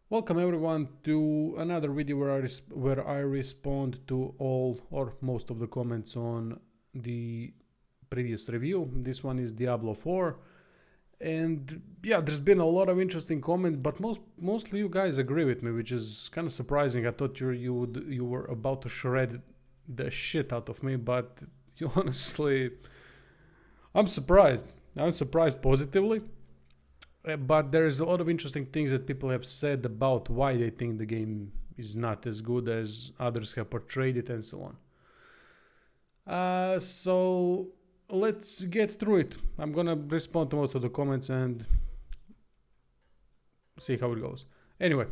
Welcome everyone to another video where I respond to all or most of the comments on the previous review. This one is Diablo 4, and yeah, there's been a lot of interesting comments, but mostly you guys agree with me, which is kind of surprising. I thought you were about to shred the shit out of me, but you honestly, I'm surprised. I'm surprised positively. But there's a lot of interesting things that people have said about why they think the game is not as good as others have portrayed it and so on. So let's get through it. I'm gonna respond to most of the comments and see how it goes. Anyway,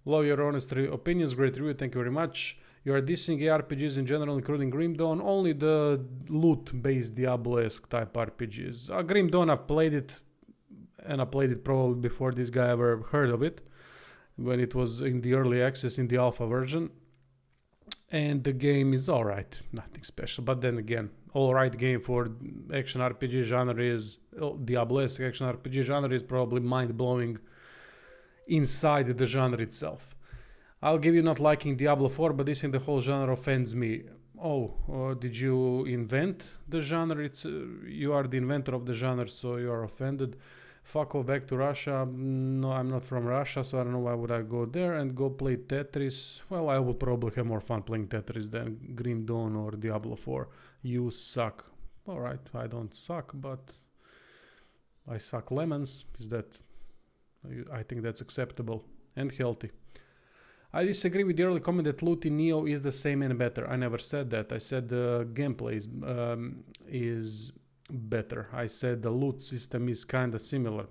love your honest opinions, great review, thank you very much. You are dissing ARPGs in general, including Grim Dawn, only the loot-based Diablo-esque type RPGs. Grim Dawn, I've played it, and I played it probably before this guy ever heard of it, when it was in the early access in the alpha version. And the game is alright, nothing special. But then again, alright game for action RPG genre is Diablo-esque action RPG genre is probably mind-blowing inside the genre itself. I'll give you not liking Diablo 4, but this in the whole genre offends me. Oh, did you invent the genre? You are the inventor of the genre, so you are offended. Fuck off, back to Russia. No, I'm not from Russia, so I don't know why would I go there and go play Tetris. Well, I will probably have more fun playing Tetris than Grim Dawn or Diablo 4. You suck. Alright, I don't suck, but I suck lemons. I think that's acceptable and healthy. I disagree with the early comment that loot in Neo is the same and better. I never said that. I said the gameplay is better. I said the loot system is kind of similar.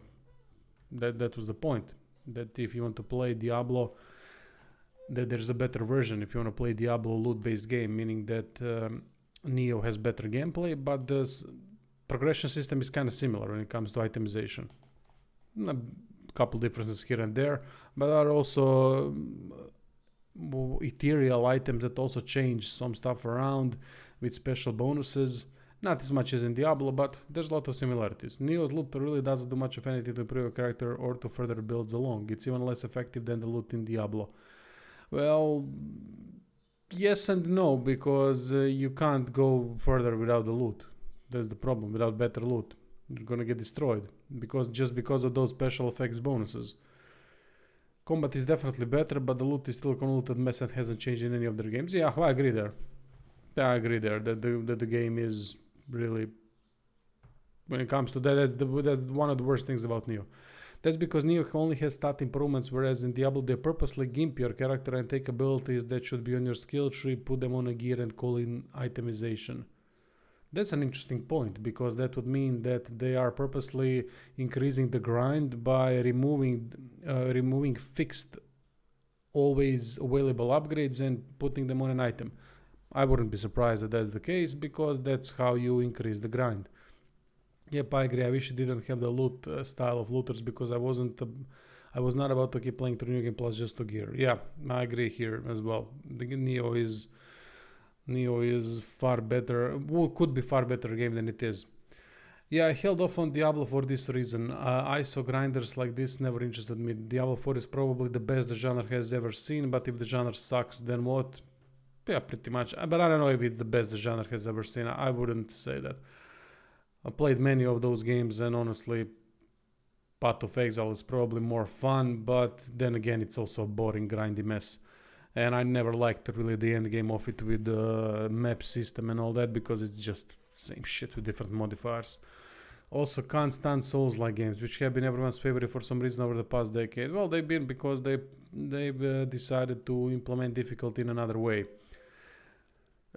That was the point. That if you want to play Diablo, that there's a better version. If you want to play Diablo loot-based game, meaning that Neo has better gameplay, but the progression system is kind of similar when it comes to itemization. A couple differences here and there, but there are also ethereal items that also change some stuff around with special bonuses. Not as much as in Diablo, but there's a lot of similarities. Neo's loot really doesn't do much of anything to improve your character or to further builds along. It's even less effective than the loot in Diablo. Well, yes and no, because you can't go further without the loot. That's the problem. Without better loot, you're gonna get destroyed because of those special effects bonuses. Combat is definitely better, but the loot is still a convoluted mess and hasn't changed in any of their games. Yeah, I agree there. That the game is really, when it comes to that, that's one of the worst things about Neo. That's because Neo only has stat improvements, whereas in Diablo they purposely gimp your character and take abilities that should be on your skill tree, put them on a gear and call in itemization. That's an interesting point, because that would mean that they are purposely increasing the grind by removing fixed, always available upgrades and putting them on an item. I wouldn't be surprised that that's the case, because that's how you increase the grind. Yep, I agree. I wish it didn't have the loot style of looters, because I was not about to keep playing through New Game Plus just to gear. Yeah, I agree here as well. The Neo is far better, could be far better game than it is. Yeah, I held off on Diablo for this reason. ISO grinders like this never interested me. Diablo 4 is probably the best the genre has ever seen, but if the genre sucks, then what? Yeah, pretty much. But I don't know if it's the best the genre has ever seen. I wouldn't say that. I played many of those games, and honestly, Path of Exile is probably more fun, but then again, it's also a boring, grindy mess. And I never liked really the end game of it with the map system and all that, because it's just same shit with different modifiers. Also, can't stand Souls-like games, which have been everyone's favorite for some reason over the past decade. Well, they've been because they've decided to implement difficulty in another way.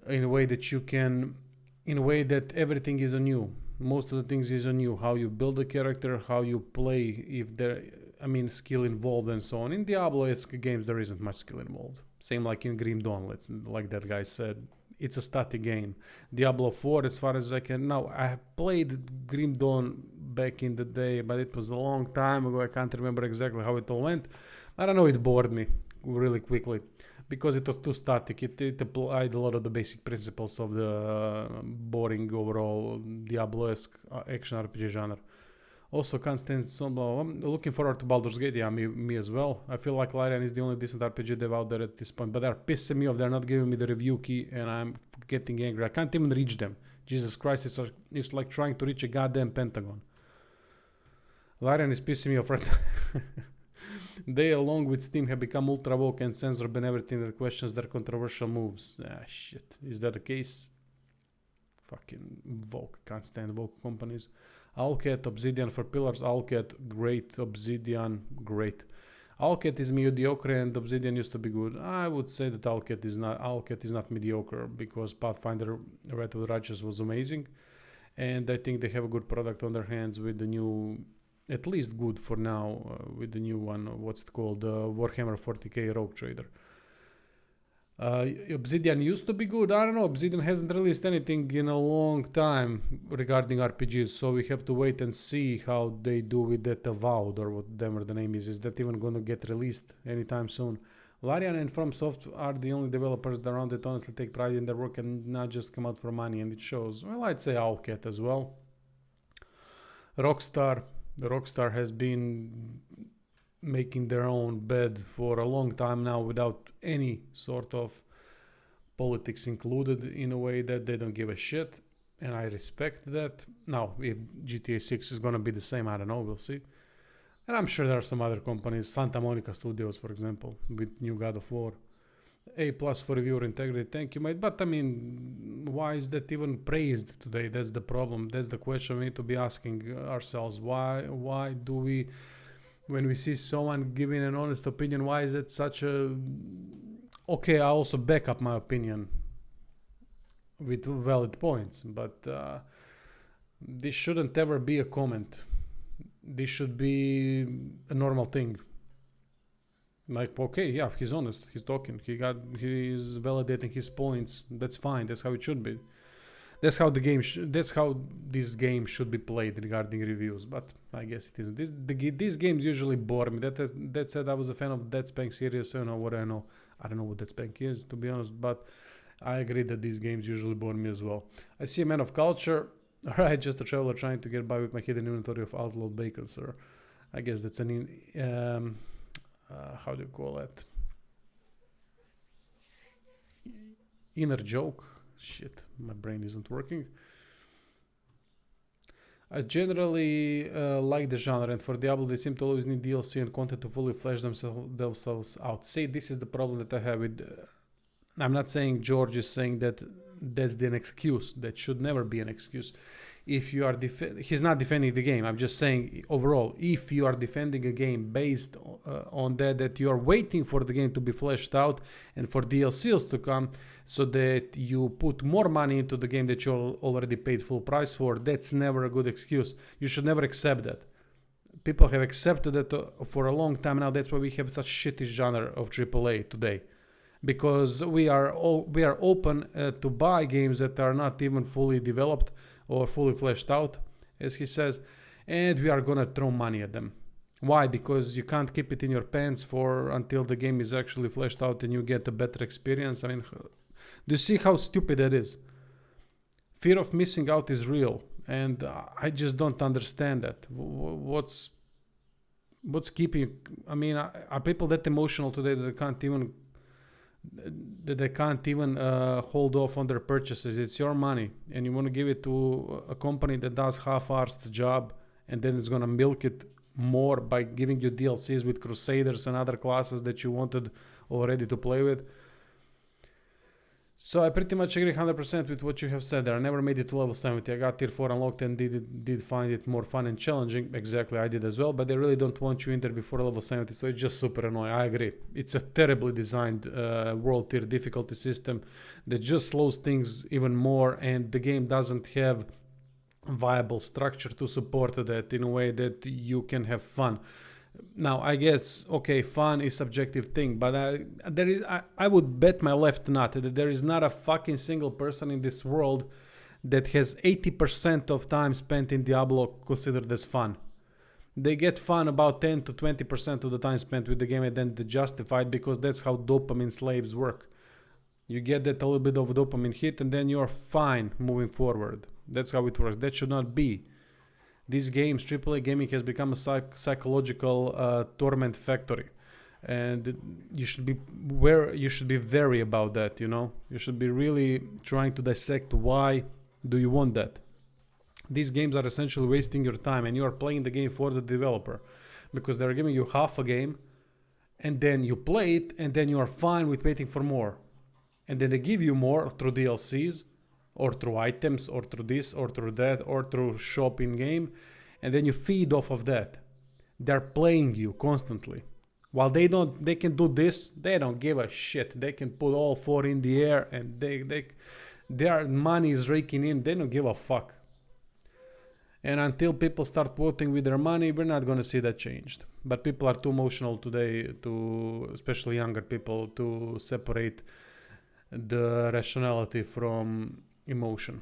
In a way that everything is on you. Most of the things is on you. How you build a character, how you play, skill involved and so on. In Diablo-esque games, there isn't much skill involved. Same like in Grim Dawn, like that guy said. It's a static game. Diablo 4, as far as I can know, I have played Grim Dawn back in the day, but it was a long time ago. I can't remember exactly how it all went. I don't know, it bored me really quickly, because it was too static. It applied a lot of the basic principles of the boring overall Diablo-esque action RPG genre. Also can't stand some. I'm looking forward to Baldur's Gate. Yeah, me as well. I feel like Larian is the only decent RPG dev out there at this point. But they're pissing me off. They're not giving me the review key, and I'm getting angry. I can't even reach them. Jesus Christ, it's like trying to reach a goddamn Pentagon. Larian is pissing me off right now. They, along with Steam, have become ultra woke and censor ban everything that questions their controversial moves. Ah, shit. Is that the case? Fucking woke. Can't stand woke companies. Owlcat, Obsidian for pillars. Owlcat, great. Obsidian, great. Owlcat is mediocre and Obsidian used to be good. I would say that Owlcat is not mediocre because Pathfinder Wrath of the Righteous was amazing. And I think they have a good product on their hands with the new, at least good for now, with the new one, what's it called, Warhammer 40k Rogue Trader. Obsidian used to be good. I don't know, Obsidian hasn't released anything in a long time regarding RPGs, so we have to wait and see how they do with that Avowed, or whatever the name is. Is that even going to get released anytime soon? Larian and FromSoft are the only developers around that honestly take pride in their work and not just come out for money, and it shows. Well, I'd say Owlcat as well. Rockstar has been making their own bed for a long time now without any sort of politics included, in a way that they don't give a shit, and I respect that. Now, if GTA 6 is gonna be the same, I don't know, we'll see. And I'm sure there are some other companies, Santa Monica Studios, for example, with new God of War. A+ for reviewer integrity, thank you, mate. But I mean, why is that even praised today? That's the problem. That's the question we need to be asking ourselves. Why do we, when we see someone giving an honest opinion, why is it such a... Okay, I also back up my opinion with valid points, but this shouldn't ever be a comment. This should be a normal thing. Like, okay, yeah, he's honest, he's talking, he's validating his points. That's fine. That's how it should be. That's how that's how this game should be played regarding reviews. But I guess it isn't. These games usually bore me. That said, I was a fan of Dead Spank series. So I know what I know. I don't know what Dead Spank is, to be honest. But I agree that these games usually bore me as well. I see a man of culture. Alright, just a traveler trying to get by with my hidden inventory of outlawed bacon, sir. I guess that's an how do you call it? Inner joke. Shit, my brain isn't working. I generally like the genre, and for Diablo they seem to always need DLC and content to fully flesh themselves out. See, this is the problem that I have with... I'm not saying George is saying that that's an excuse. That should never be an excuse. If you are he's not defending the game. I'm just saying overall, if you are defending a game based on that you are waiting for the game to be fleshed out and for DLCs to come, so that you put more money into the game that you already paid full price for, that's never a good excuse. You should never accept that. People have accepted that for a long time now. That's why we have such shitty genre of AAA today. Because we are open to buy games that are not even fully developed or fully fleshed out, as he says, and we are gonna throw money at them. Why? Because you can't keep it in your pants until the game is actually fleshed out and you get a better experience. I mean, do you see how stupid that is? Fear of missing out is real, and I just don't understand that. What's keeping? I mean, are people that emotional today that they can't even hold off on their purchases? It's your money, and you want to give it to a company that does half-arsed job, and then it's gonna milk it more by giving you DLCs with Crusaders and other classes that you wanted already to play with. So I pretty much agree 100% with what you have said there. I never made it to level 70. I got tier 4 unlocked and did find it more fun and challenging. Exactly, I did as well, but they really don't want you in there before level 70, so it's just super annoying. I agree. It's a terribly designed world tier difficulty system that just slows things even more, and the game doesn't have viable structure to support that in a way that you can have fun. Now, I guess, okay, fun is subjective thing, but I would bet my left nut that there is not a fucking single person in this world that has 80% of time spent in Diablo considered as fun. They get fun about 10 to 20% of the time spent with the game, and then they justify it because that's how dopamine slaves work. You get that a little bit of dopamine hit and then you're fine moving forward. That's how it works. That should not be. These games, AAA gaming has become a psychological torment factory, and you should be wary about that. You should be really trying to dissect why do you want that. These games are essentially wasting your time, and you are playing the game for the developer, because they're giving you half a game, and then you play it, and then you are fine with waiting for more, and then they give you more through DLCs, or through items, or through this, or through that, or through shop in game, and then you feed off of that. They're playing you constantly. While they can do this, they don't give a shit. They can put all four in the air, and their money is raking in. They don't give a fuck. And until people start voting with their money, we're not going to see that changed. But people are too emotional today, especially younger people, to separate the rationality from emotion.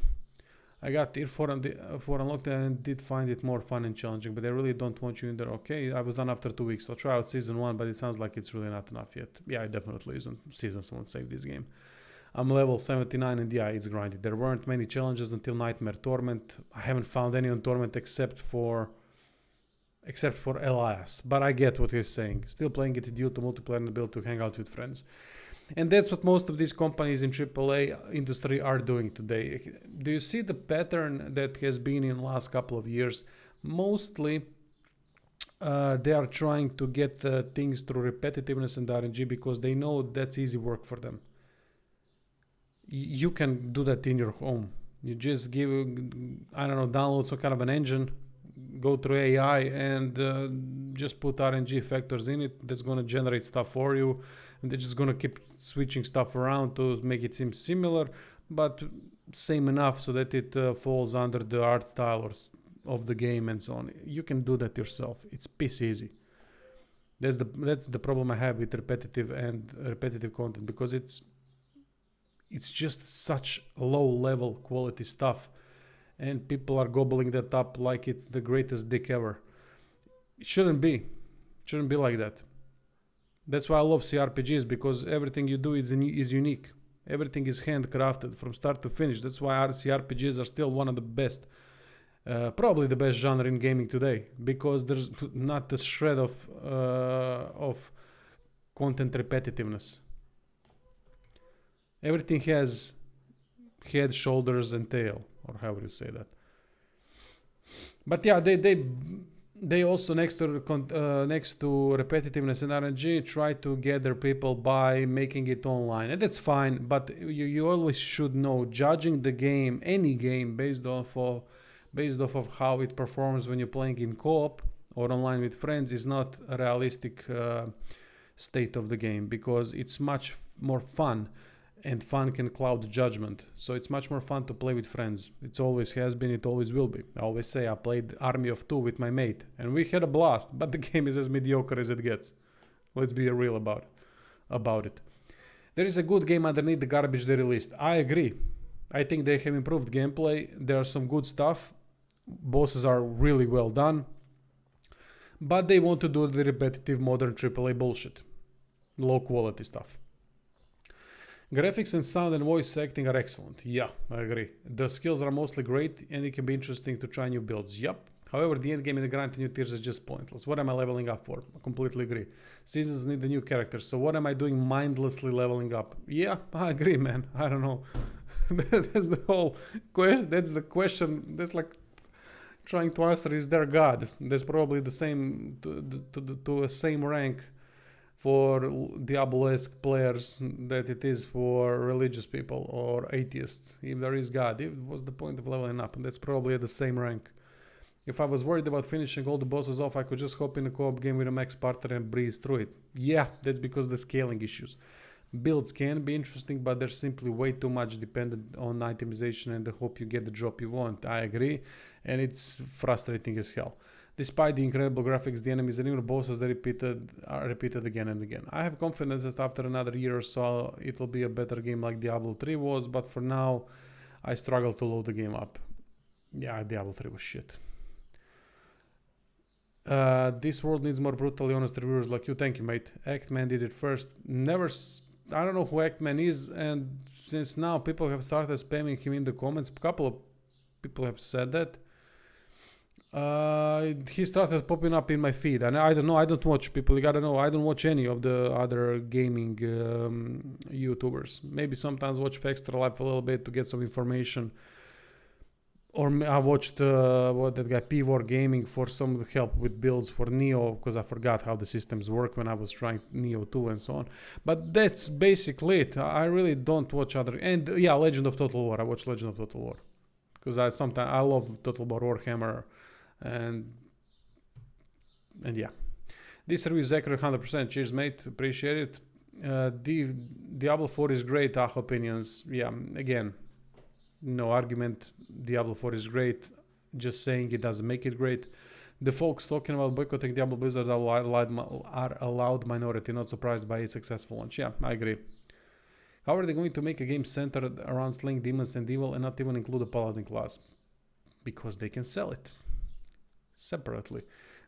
I got Tier 4 unlocked and did find it more fun and challenging, but I really don't want you in there. Okay, I was done after 2 weeks. I'll try out Season 1, but it sounds like it's really not enough yet. Yeah, it definitely isn't. Seasons won't save this game. I'm level 79 and yeah, it's grinded. There weren't many challenges until Nightmare Torment. I haven't found any on Torment except for Elias. But I get what he's saying. Still playing it due to multiplayer and the ability to hang out with friends. And that's what most of these companies in AAA industry are doing today. Do you see the pattern that has been in the last couple of years? Mostly they are trying to get things through repetitiveness and RNG because they know that's easy work for them. You can do that in your home. You just download some kind of an engine, go through AI, and just put RNG factors in it that's going to generate stuff for you. And they're just going to keep switching stuff around to make it seem similar, but same enough so that it falls under the art style of the game and so on. You can do that yourself. It's piss easy. That's the problem I have with repetitive content, because it's just such low level quality stuff, and people are gobbling that up like it's the greatest dick ever. It shouldn't be like that. That's why I love CRPGs, because everything you do is unique. Everything is handcrafted from start to finish. That's why CRPGs are still one of the best, probably the best genre in gaming today, because there's not a shred of content repetitiveness. Everything has head, shoulders, and tail, or however you say that. But yeah, they also next to repetitiveness and RNG try to gather people by making it online, and that's fine. But you always should know, judging the game, any game, based off of how it performs when you're playing in co-op or online with friends, is not a realistic state of the game, because it's much more fun. And fun can cloud judgment. So it's much more fun to play with friends. It always has been, it always will be. I always say I played Army of Two with my mate, and we had a blast, but the game is as mediocre as it gets. Let's be real about it. There is a good game underneath the garbage they released. I agree. I think they have improved gameplay. There's some good stuff. Bosses are really well done. But they want to do the repetitive modern AAA bullshit. Low quality stuff. Graphics and sound and voice acting are excellent. Yeah, I agree. The skills are mostly great, and it can be interesting to try new builds. Yep. However, the end game and the grind to new tiers is just pointless. What am I leveling up for? I completely agree. Seasons need the new characters, so what am I doing mindlessly leveling up? Yeah, I agree, man. I don't know. That's the whole question. That's the question. That's like trying to answer, is there God? That's probably the same to a same rank for Diablo-esque players that it is for religious people or atheists. If there is God, what's the point of leveling up? And that's probably at the same rank. If I was worried about finishing all the bosses off, I could just hop in a co-op game with a max partner and breeze through it. Yeah, that's because of the scaling issues. Builds can be interesting, but they're simply way too much dependent on itemization and the hope you get the drop you want. I agree, and it's frustrating as hell. Despite the incredible graphics, the enemies and even bosses are repeated again and again. I have confidence that after another year or so, it'll be a better game like Diablo 3 was, but for now, I struggle to load the game up. Yeah, Diablo 3 was shit. This world needs more brutally honest reviewers like you. Thank you, mate. Actman did it first. I don't know who Actman is, and since now people have started spamming him in the comments, a couple of people have said that. He started popping up in my feed, and I don't know. I don't watch people. You gotta know. I don't watch any of the other gaming YouTubers. Maybe sometimes watch Extra Life a little bit to get some information. Or I watched what that guy Pivor Gaming for some help with builds for Neo, because I forgot how the systems work when I was trying Neo 2 and so on. But that's basically it. I really don't watch other. And yeah, Legend of Total War. I watch Legend of Total War because I love Total War Warhammer. And yeah, this review is accurate 100%. Cheers, mate. Appreciate it. Diablo 4 is great. Opinions. Yeah, again, no argument. Diablo 4 is great. Just saying it doesn't make it great. The folks talking about boycotting Diablo Blizzard are a loud minority. Not surprised by its successful launch. Yeah, I agree. How are they going to make a game centered around slaying demons and evil and not even include a paladin class? Because they can sell it separately.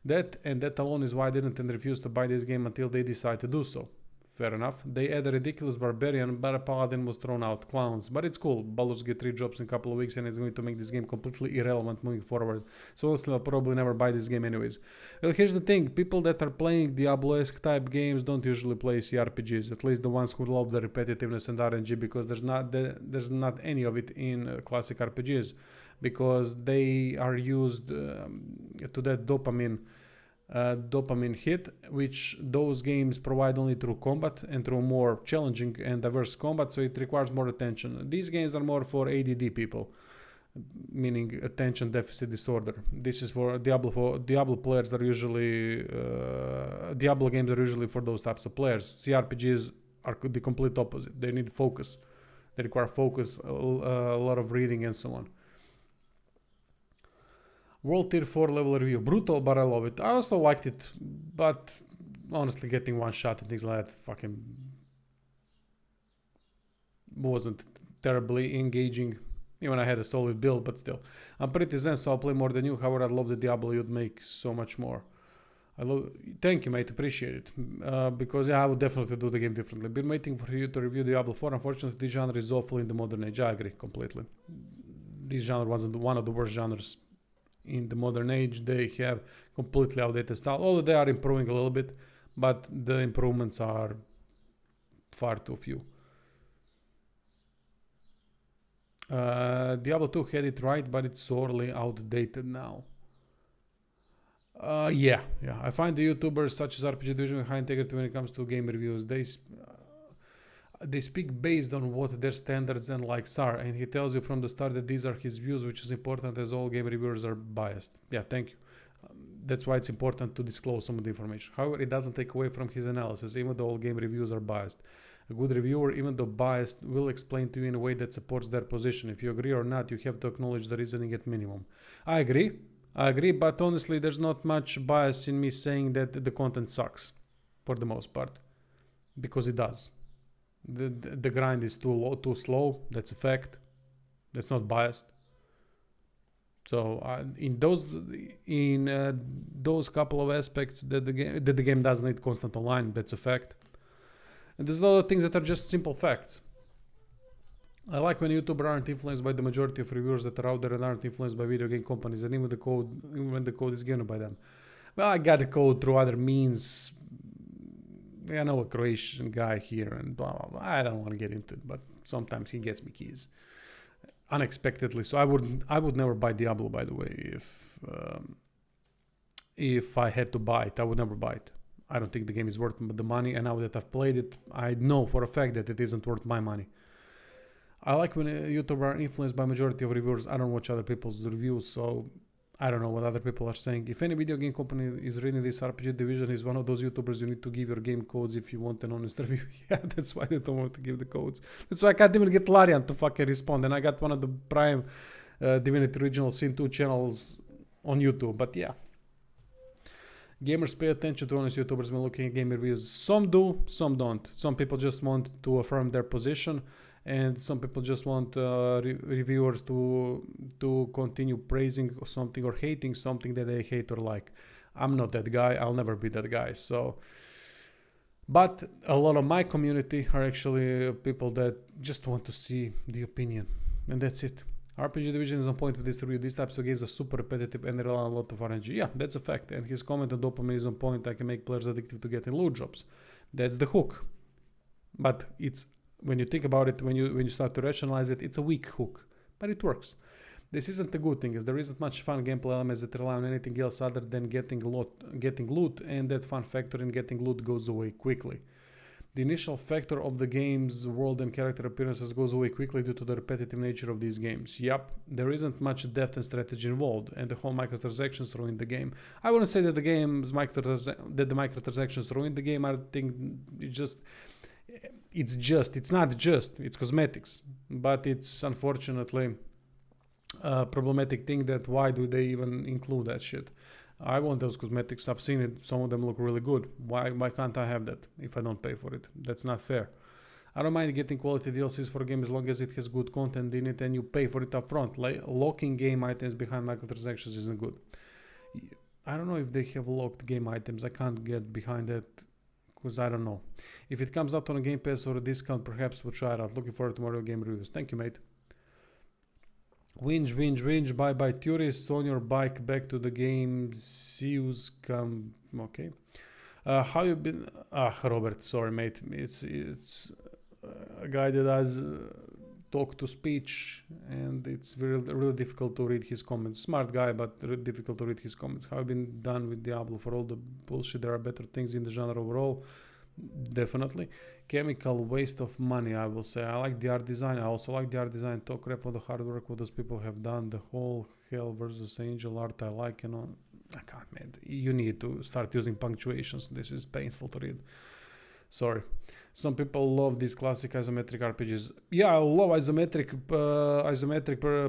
That alone is why I didn't and refused to buy this game until they decide to do so. Fair enough. They add a ridiculous barbarian, but a paladin was thrown out. Clowns. But it's cool. Baldur's Gate 3 drops in a couple of weeks and it's going to make this game completely irrelevant moving forward. So I'll probably never buy this game anyways. Well, here's the thing. People that are playing Diablo-esque type games don't usually play CRPGs. At least the ones who love the repetitiveness and RNG, because there's not any of it in classic RPGs. Because they are used to that dopamine hit, which those games provide only through combat and through more challenging and diverse combat, so it requires more attention. These games are more for ADD people, meaning attention deficit disorder. This is for Diablo players are usually Diablo games are usually for those types of players. CRPGs are the complete opposite. They need focus. They require focus, a lot of reading and so on. World Tier 4 level review. Brutal, but I love it. I also liked it, but honestly, getting one shot and things like that fucking wasn't terribly engaging. Even I had a solid build, but still. I'm pretty zen, so I'll play more than you. However, I'd love the Diablo. You'd make so much more. Thank you, mate. Appreciate it. Because yeah, I would definitely do the game differently. Been waiting for you to review Diablo 4. Unfortunately, this genre is awful in the modern age. I agree completely. This genre wasn't one of the worst genres in the modern age. They have completely outdated style, although they are improving a little bit, but the improvements are far too few. Diablo 2 had it right, but it's sorely outdated now. Yeah. I find the YouTubers such as RPG Division high integrity when it comes to game reviews. They speak based on what their standards and likes are, and he tells you from the start that these are his views, which is important as all game reviewers are biased. Yeah, thank you. That's why it's important to disclose some of the information. However, it doesn't take away from his analysis, even though all game reviews are biased. A good reviewer, even though biased, will explain to you in a way that supports their position. If you agree or not, you have to acknowledge the reasoning at minimum. I agree, but honestly, there's not much bias in me saying that the content sucks, for the most part, because it does. The grind is too slow. That's a fact. That's not biased. So in those couple of aspects that the game does need constant online. That's a fact. And there's a lot of things that are just simple facts. I like when YouTubers aren't influenced by the majority of reviewers that are out there and aren't influenced by video game companies, and even when the code is given by them. Well, I got the code through other means. I know a Croatian guy here and blah, blah, blah. I don't want to get into it, but sometimes he gets me keys unexpectedly. So I would never buy Diablo, by the way. If I had to buy it, I would never buy it. I don't think the game is worth the money, and now that I've played it, I know for a fact that it isn't worth my money. I like when YouTubers are influenced by majority of reviewers. I don't watch other people's reviews, so I don't know what other people are saying. If any video game company is reading this, RPG Division is one of those YouTubers you need to give your game codes if you want an honest review. Yeah, that's why they don't want to give the codes. That's why I can't even get Larian to fucking respond. And I got one of the prime Divinity Original Sin 2 channels on YouTube. But yeah. Gamers pay attention to honest YouTubers when looking at game reviews. Some do, some don't. Some people just want to affirm their position. And some people just want reviewers to continue praising something or hating something that they hate or like. I'm not that guy. I'll never be that guy. So, but a lot of my community are actually people that just want to see the opinion, and that's it. RPG Division is on point with this review. These types of games are super repetitive and rely on a lot of RNG. Yeah, that's a fact. And his comment on dopamine is on point. I can make players addictive to getting loot drops. That's the hook. But it's, when you think about it, when you start to rationalize it, it's a weak hook. But it works. This isn't a good thing, as there isn't much fun gameplay elements that rely on anything else other than getting loot, and that fun factor in getting loot goes away quickly. The initial factor of the game's world and character appearances goes away quickly due to the repetitive nature of these games. Yup, there isn't much depth and strategy involved, and the whole microtransactions ruin the game. I wouldn't say that the microtransactions ruin the game. I think it's not just, it's cosmetics. But it's unfortunately a problematic thing that why do they even include that shit? I want those cosmetics. I've seen it. Some of them look really good. Why can't I have that if I don't pay for it? That's not fair. I don't mind getting quality DLCs for a game as long as it has good content in it and you pay for it up front. Like locking game items behind microtransactions isn't good. I don't know if they have locked game items. I can't get behind that because I don't know. If it comes out on a Game Pass or a discount, perhaps we'll try it out. Looking forward to more game reviews. Thank you, mate. Winch, bye tourists on your bike back to the game. See yous come. Okay. How you been? Robert, sorry, mate. It's a guy that does talk to speech, and it's really difficult to read his comments. Smart guy, but really difficult to read his comments. How you been done with Diablo? For all the bullshit, there are better things in the genre overall. Definitely. Chemical waste of money, I will say. I like the art design. I also like the art design. Talk crap on the hard work what those people have done. The whole Hell versus Angel art I like, and I can't, man. You need to start using punctuations. This is painful to read. Sorry. Some people love these classic isometric RPGs. Yeah, I love isometric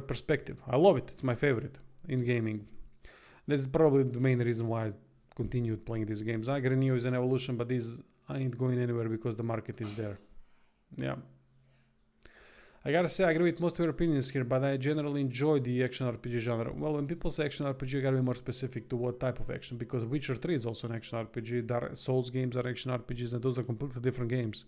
perspective. I love it. It's my favorite in gaming. That's probably the main reason why I continued playing these games. I agree, Neo is an evolution, but these I ain't going anywhere because the market is there. Yeah. I gotta say, I agree with most of your opinions here, but I generally enjoy the action RPG genre. Well, when people say action RPG, you gotta be more specific to what type of action, because Witcher 3 is also an action RPG. Dark Souls games are action RPGs, and those are completely different games.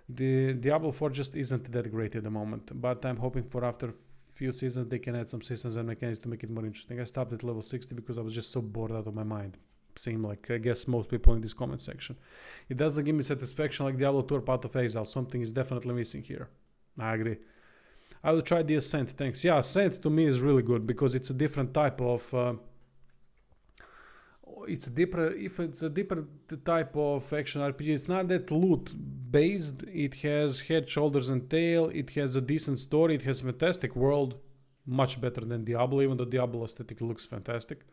The Diablo 4 just isn't that great at the moment, but I'm hoping for after few seasons they can add some systems and mechanics to make it more interesting. I stopped at level 60 because I was just so bored out of my mind. Seem like, I guess, most people in this comment section. It doesn't give me satisfaction like Diablo 2 or Path of Exile. Something is definitely missing here. I agree. I will try the Ascent, thanks. Yeah, Ascent to me is really good because it's a different type of it's a different type of action RPG. It's not that loot based. It has head, shoulders and tail. It has a decent story. It has a fantastic world, much better than Diablo, even though Diablo aesthetic looks fantastic.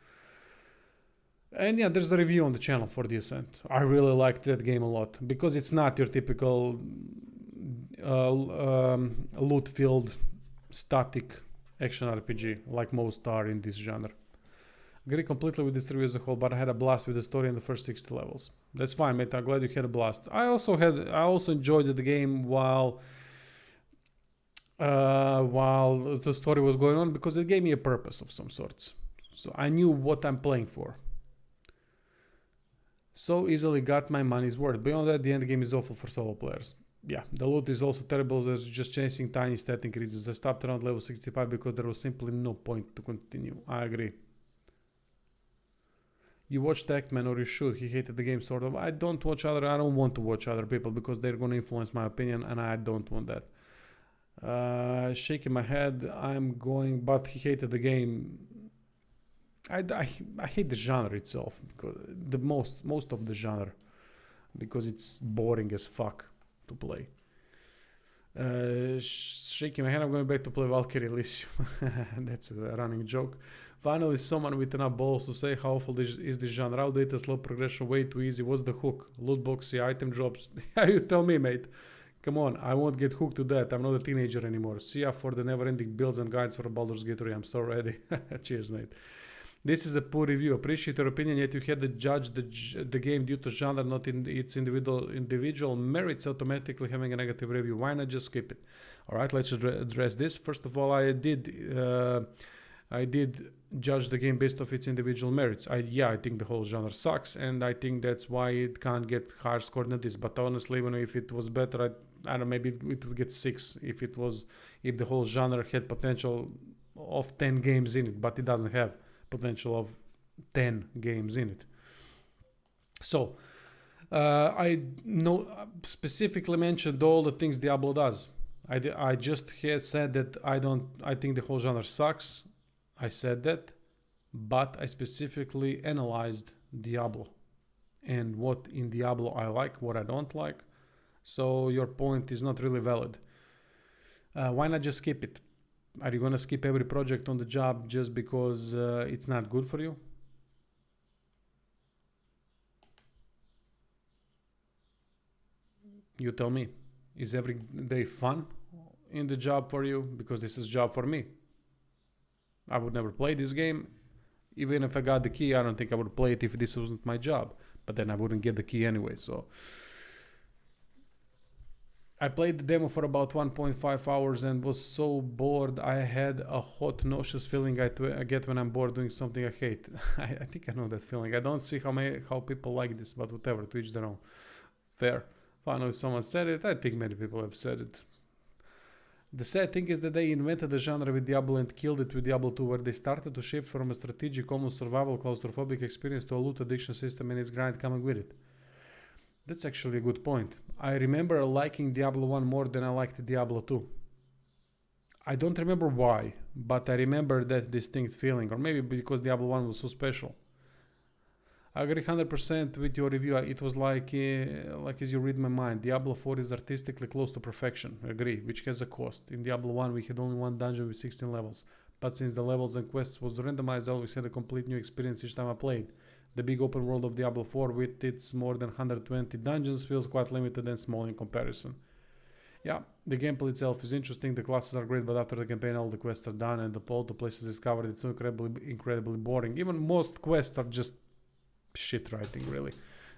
And yeah, there's a review on the channel for the Ascent. I really liked that game a lot because it's not your typical loot-filled static action RPG like most are in this genre. Agree completely with this review as a whole, but I had a blast with the story in the first 60 levels. That's fine, mate. I'm glad you had a blast. I also enjoyed the game while the story was going on because it gave me a purpose of some sorts. So I knew what I'm playing for. So easily got my money's worth. Beyond that, the end game is awful for solo players. Yeah, the loot is also terrible. There's just chasing tiny stat increases. I stopped around level 65 because there was simply no point to continue. I agree. You watched Act-Man, or you should. He hated the game, sort of. I don't want to watch other people because they're going to influence my opinion, and I don't want that. Shaking my head, but he hated the game. I hate the genre itself, because the most of the genre, because it's boring as fuck to play. Shaking my head, I'm going back to play Valkyrie Elysium. That's a running joke. Finally, someone with enough balls to say how awful is this genre. Outdated, slow progression, way too easy. What's the hook? Loot boxy, item drops. You tell me, mate. Come on, I won't get hooked to that. I'm not a teenager anymore. See ya for the never-ending builds and guides for Baldur's Gate 3. I'm so ready. Cheers, mate. This is a poor review. Appreciate your opinion, yet you had to judge the game due to genre, not in its individual merits, automatically having a negative review. Why not just skip it? All right, let's address this. First of all, I did I did judge the game based off its individual merits. I think the whole genre sucks, and I think that's why it can't get higher scored than this. But honestly, even if it was better, I don't know, maybe it would get 6 if the whole genre had potential of 10 games in it, but it doesn't have potential of 10 games in it. So I know specifically mentioned all the things Diablo does. I just had said that I think the whole genre sucks. I said that, but I specifically analyzed Diablo and what in Diablo I like, what I don't like. So your point is not really valid. Why not just skip it? Are you gonna skip every project on the job just because it's not good for you? You tell me. Is every day fun in the job for you? Because this is job for me. I would never play this game. Even if I got the key, I don't think I would play it if this wasn't my job. But then I wouldn't get the key anyway, so... I played the demo for about 1.5 hours and was so bored. I had a hot, nauseous feeling I get when I'm bored doing something I hate. I think I know that feeling. I don't see how people like this, but whatever, to each their own. Fair. Finally, someone said it. I think many people have said it. The sad thing is that they invented the genre with Diablo and killed it with Diablo 2, where they started to shift from a strategic, almost survival claustrophobic experience to a loot addiction system and its grind coming with it. That's actually a good point. I remember liking Diablo 1 more than I liked Diablo 2. I don't remember why, but I remember that distinct feeling, or maybe because Diablo 1 was so special. I agree 100% with your review. It was like as you read my mind. Diablo 4 is artistically close to perfection. I agree, which has a cost. In Diablo 1 we had only one dungeon with 16 levels, but since the levels and quests was randomized, I always had a complete new experience each time I played. The big open world of Diablo 4 with its more than 120 dungeons feels quite limited and small in comparison. Yeah, the gameplay itself is interesting, the classes are great, but after the campaign all the quests are done and all the places discovered, it's so incredibly boring. Even most quests are just shit writing, really.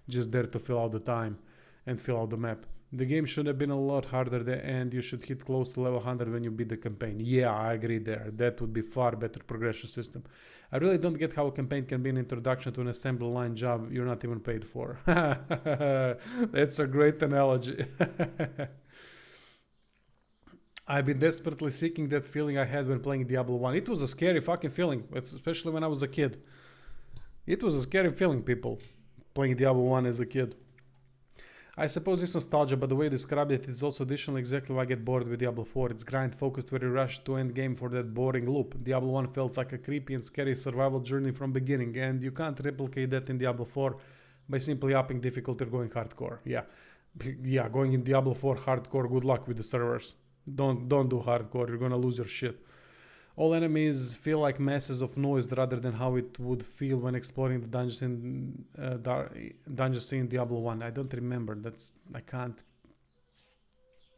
Just there to fill out the time and fill out the map. The game should have been a lot harder there, and you should hit close to level 100 when you beat the campaign. Yeah, I agree there. That would be far better progression system. I really don't get how a campaign can be an introduction to an assembly line job you're not even paid for. That's a great analogy. I've been desperately seeking that feeling I had when playing Diablo 1. It was a scary fucking feeling, especially when I was a kid. It was a scary feeling, people, playing Diablo 1 as a kid. I suppose it's nostalgia, but the way you described it is also additionally exactly why I get bored with Diablo 4. It's grind-focused, very rushed to end game for that boring loop. Diablo 1 felt like a creepy and scary survival journey from beginning, and you can't replicate that in Diablo 4 by simply upping difficulty or going hardcore. Yeah, going in Diablo 4 hardcore, good luck with the servers. Don't do hardcore, you're gonna lose your shit. All enemies feel like masses of noise rather than how it would feel when exploring the dungeons in Diablo 1. I don't remember. I can't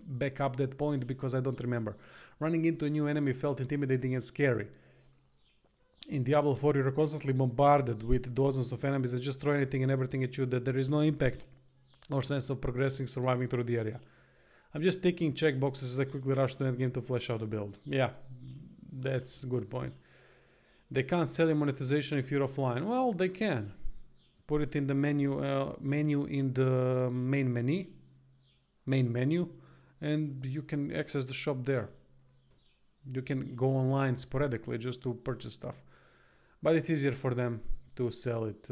back up that point because I don't remember. Running into a new enemy felt intimidating and scary. In Diablo 4 you're constantly bombarded with dozens of enemies that just throw anything and everything at you, that there is no impact or sense of progressing, surviving through the area. I'm just ticking checkboxes as I quickly rush to endgame to flesh out the build. Yeah. That's a good point. They can't sell you monetization if you're offline. Well, they can. Put it in the menu in the main menu, and you can access the shop there. You can go online sporadically just to purchase stuff. But it's easier for them to sell it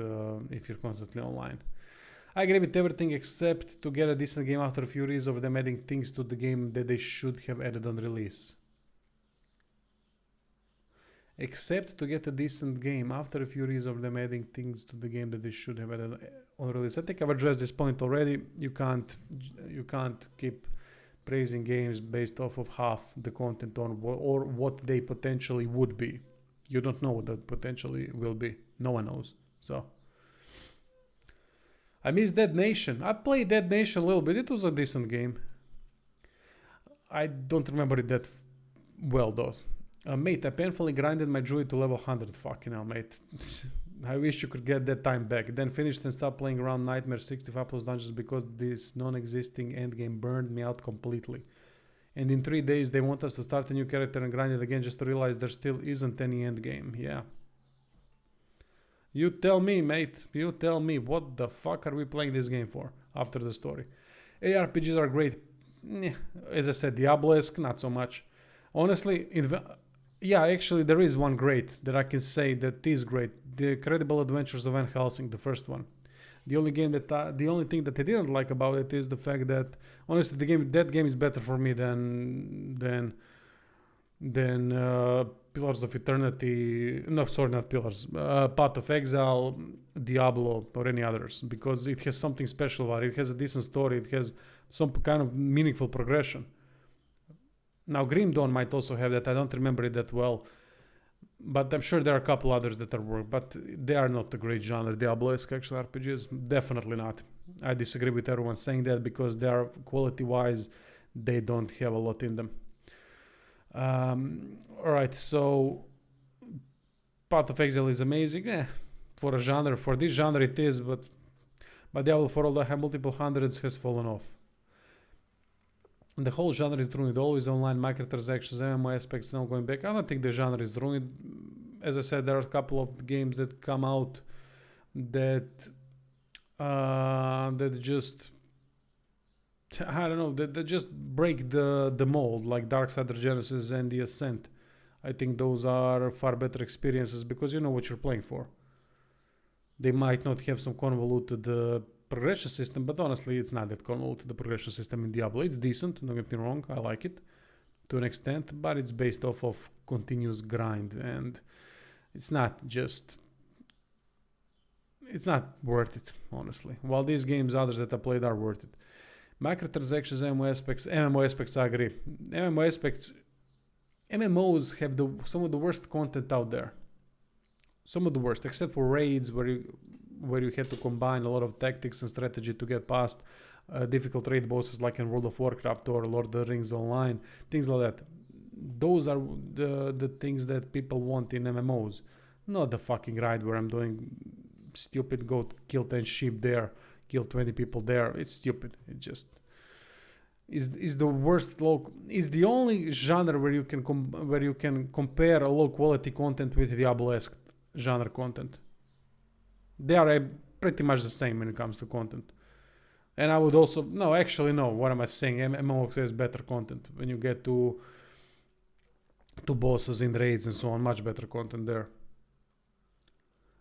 if you're constantly online. I agree with everything except to get a decent game after a few years of them adding things to the game that they should have added on release. Except to get a decent game after a few years of them adding things to the game that they should have added on release. I think I've addressed this point already. You can't keep praising games based off of half the content or what they potentially would be. You don't know what that potentially will be. No one knows. So I miss Dead Nation. I played Dead Nation a little bit. It was a decent game. I don't remember it that well though. Mate, I painfully grinded my druid to level 100. Fucking hell, mate. I wish you could get that time back. Then finished and stopped playing around Nightmare 65 plus dungeons because this non-existing endgame burned me out completely. and in 3 days they want us to start a new character and grind it again just to realize there still isn't any end game. Yeah. You tell me, mate. You tell me, what the fuck are we playing this game for after the story? ARPGs are great. As I said, Diablo-esque, not so much. Honestly, yeah, actually there is one great that I can say that is great. The Incredible Adventures of Van Helsing, the first one. The only thing that I didn't like about it is the fact that honestly that game is better for me than Pillars of Eternity. No, sorry, not Pillars. Path of Exile, Diablo, or any others, because it has something special about it. It has a decent story. It has some kind of meaningful progression. Now, Grim Dawn might also have that. I don't remember it that well, but I'm sure there are a couple others that are work. But they are not a great genre. Diablo-esque action RPGs, definitely not. I disagree with everyone saying that because they are quality-wise, they don't have a lot in them. Alright, so Path of Exile is amazing. For a genre, for this genre it is, but Diablo, for all that have multiple hundreds, has fallen off. The whole genre is ruined. Always online, microtransactions, MMO aspects, now going back. I don't think the genre is ruined. As I said, there are a couple of games that come out that just, I don't know, that just break the mold, like Darksider Genesis and The Ascent. I think those are far better experiences because you know what you're playing for. They might not have some convoluted progression system, but honestly, it's not that convoluted, the progression system in Diablo. It's decent, don't get me wrong, I like it to an extent, but it's based off of continuous grind, and it's not worth it, honestly. While these games, others that I played, are worth it. Microtransactions, MMO aspects, I agree. MMOs have some of the worst content out there. Some of the worst, except for raids where you had to combine a lot of tactics and strategy to get past difficult raid bosses like in World of Warcraft or Lord of the Rings Online, things like that. Those are the things that people want in MMOs, not the fucking raid where I'm doing stupid go kill 10 sheep there, kill 20 people there. It's stupid. It just is the worst is the only genre where you can compare a low quality content with Diablo-esque genre content. They are pretty much the same when it comes to content. And I would also what am I saying? MMO has better content when you get to bosses in raids and so on, much better content there.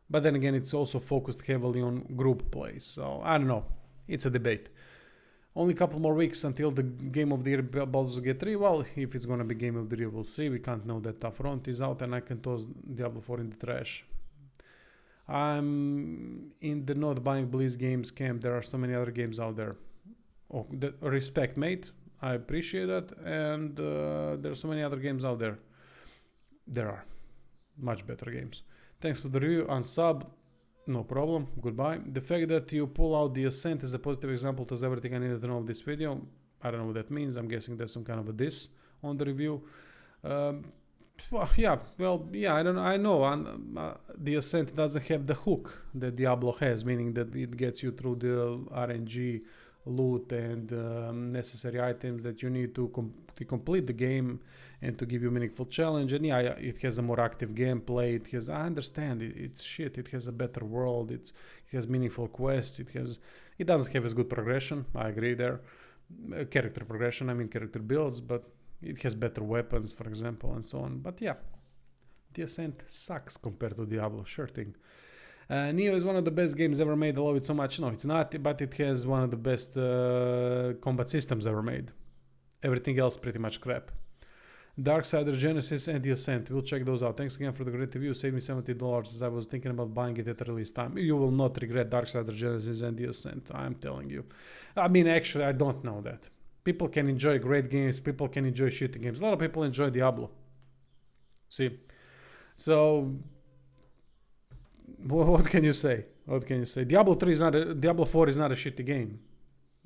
But then again, it's also focused heavily on group play. So, I don't know. It's a debate. Only a couple more weeks until the Game of the Year Baldur's Gate 3. Well, if it's going to be Game of the Year, we'll see. We can't know that upfront. Is out and I can toss Diablo 4 in the trash. I'm in the not buying Blizz games camp. There are so many other games out there. Oh, respect, mate. I appreciate that. And there are so many other games out there. There are much better games. Thanks for the review. Unsub, no problem. Goodbye. The fact that you pull out The Ascent is a positive example. Does everything I needed to know of this video. I don't know what that means. I'm guessing that's some kind of a diss on the review. I don't know. I know The Ascent doesn't have the hook that Diablo has, meaning that it gets you through the RNG loot and necessary items that you need to complete the game and to give you a meaningful challenge. And it has a more active gameplay. I understand it's shit. It has a better world. It has meaningful quests. It doesn't have as good progression. I agree there. Character progression. I mean character builds, but it has better weapons, for example, and so on. But yeah, The Ascent sucks compared to Diablo. Sure thing. Neo is one of the best games ever made. I love it so much. No, it's not, but it has one of the best combat systems ever made. Everything else pretty much crap. Darksider Genesis and The Ascent. We'll check those out. Thanks again for the great review. Saved me $70 as I was thinking about buying it at the release time. You will not regret Darksider Genesis and The Ascent. I'm telling you. I mean, actually, I don't know that. People can enjoy great games. People can enjoy shitty games. A lot of people enjoy Diablo. See? So, what can you say? Diablo 4 is not a shitty game.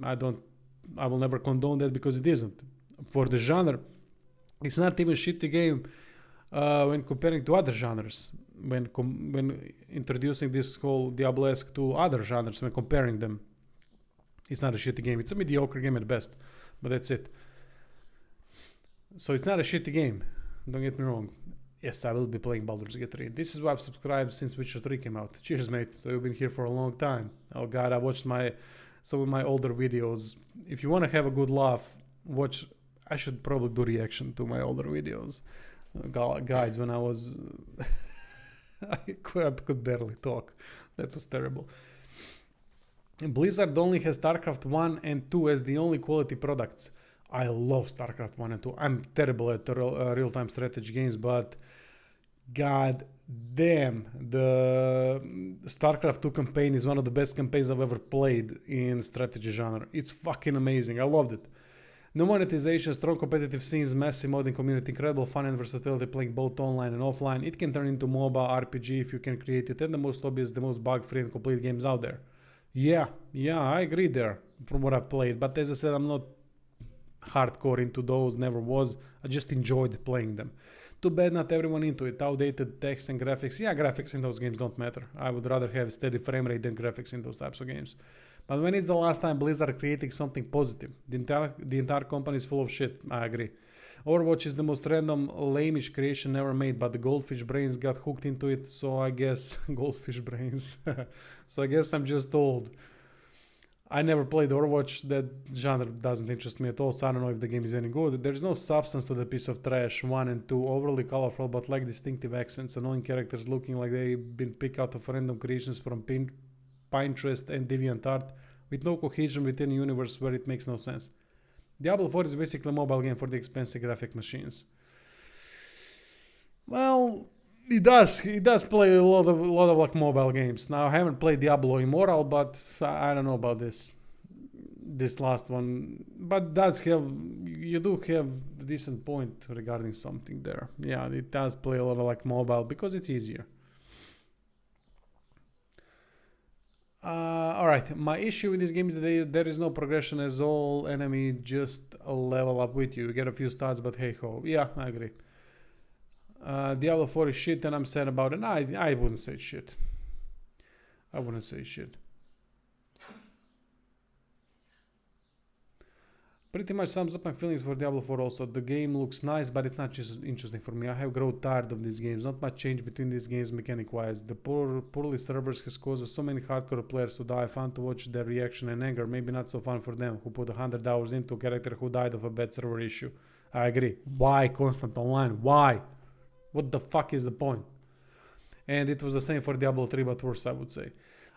I will never condone that because it isn't. For the genre, it's not even a shitty game when comparing to other genres. When introducing this whole Diablo-esque to other genres, when comparing them, it's not a shitty game. It's a mediocre game at best, but that's it. So it's not a shitty game. Don't get me wrong. Yes, I will be playing Baldur's Gate 3. This is why I've subscribed since Witcher 3 came out. Cheers, mate. So you've been here for a long time. Oh god, I watched some of my older videos. If you want to have a good laugh, watch. I should probably do reaction to my older videos. Guys, when I was... I could barely talk. That was terrible. Blizzard only has StarCraft 1 and 2 as the only quality products. I love StarCraft 1 and 2. I'm terrible at real-time strategy games, but god damn, the StarCraft 2 campaign is one of the best campaigns I've ever played in strategy genre. It's fucking amazing. I loved it. No monetization, strong competitive scenes, massive modding community, incredible fun and versatility playing both online and offline. It can turn into MOBA, RPG if you can create it, and the most obvious, the most bug-free and complete games out there. Yeah, I agree there from what I've played, but as I said, I'm not hardcore into those, never was. I just enjoyed playing them. Too bad not everyone into it. Outdated text and graphics. Yeah, graphics in those games don't matter. I would rather have steady frame rate than graphics in those types of games. But when is the last time Blizzard creating something positive? The entire company is full of shit. I agree. Overwatch is the most random, lameish creation ever made, but the goldfish brains got hooked into it, so I guess... goldfish brains. So I guess I'm just old. I never played Overwatch. That genre doesn't interest me at all, so I don't know if the game is any good. There's no substance to the piece of trash. 1 and 2, overly colorful but lack distinctive accents, annoying characters looking like they've been picked out of random creations from Pinterest and DeviantArt, with no cohesion within a universe where it makes no sense. Diablo 4 is basically a mobile game for the expensive graphic machines. Well, it does play a lot of like mobile games. Now I haven't played Diablo Immortal, but I don't know about this last one. But you do have a decent point regarding something there. Yeah, it does play a lot of like mobile because it's easier. Alright, my issue with this game is that there is no progression as all enemy just level up with you. You get a few stats, but hey ho. Yeah, I agree. Diablo 4 is shit and I'm sad about it. I wouldn't say shit. I wouldn't say shit. Pretty much sums up my feelings for Diablo 4 also. The game looks nice, but it's not just interesting for me. I have grown tired of these games. Not much change between these games mechanic-wise. The poorly servers has caused so many hardcore players to die. Fun to watch their reaction and anger. Maybe not so fun for them, who put 100 hours into a character who died of a bad server issue. I agree. Why constant online? Why? What the fuck is the point? And it was the same for Diablo 3, but worse, I would say.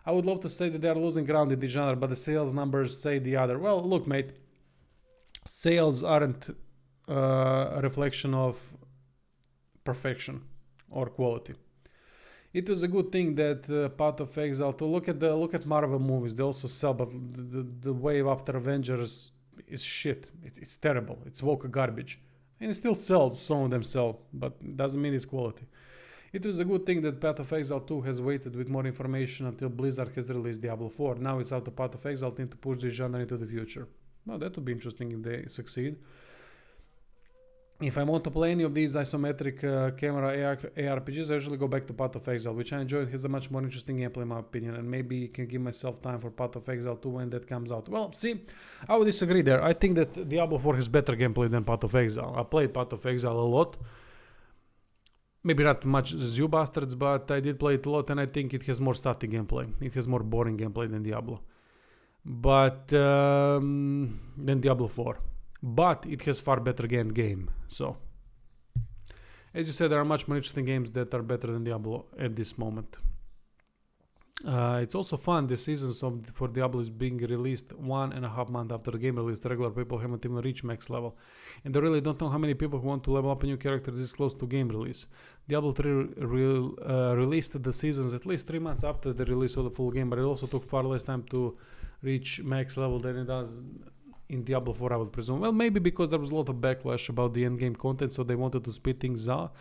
I would love to say that they are losing ground in this genre, but the sales numbers say the other. Well, look, mate. Sales aren't a reflection of perfection or quality. It was a good thing that Path of Exile, to look at Marvel movies, they also sell, but the wave after Avengers is shit. It's terrible. It's woke garbage. And it still sells, some of them sell, but it doesn't mean it's quality. It was a good thing that Path of Exile 2 has waited with more information until Blizzard has released Diablo 4. Now it's out to Path of Exile team to push this genre into the future. Well, that would be interesting if they succeed. If I want to play any of these isometric camera ARPGs, I usually go back to Path of Exile, which I enjoy. It has a much more interesting gameplay in my opinion, and maybe can give myself time for Path of Exile 2 when that comes out. Well, see, I would disagree there. I think that Diablo 4 has better gameplay than Path of Exile. I played Path of Exile a lot. Maybe not much as you bastards, but I did play it a lot, and I think it has more static gameplay. It has more boring gameplay than Diablo. But than Diablo 4, but it has far better end game. So, as you said, there are much more interesting games that are better than Diablo at this moment. It's also fun. The seasons for Diablo is being released 1.5 months after the game release. Regular people haven't even reached max level, and they really don't know how many people who want to level up a new character this close to game release. Diablo 3 released the seasons at least 3 months after the release of the full game, but it also took far less time to reach max level than it does in Diablo 4, I would presume. Well, maybe because there was a lot of backlash about the end game content, so they wanted to speed things up,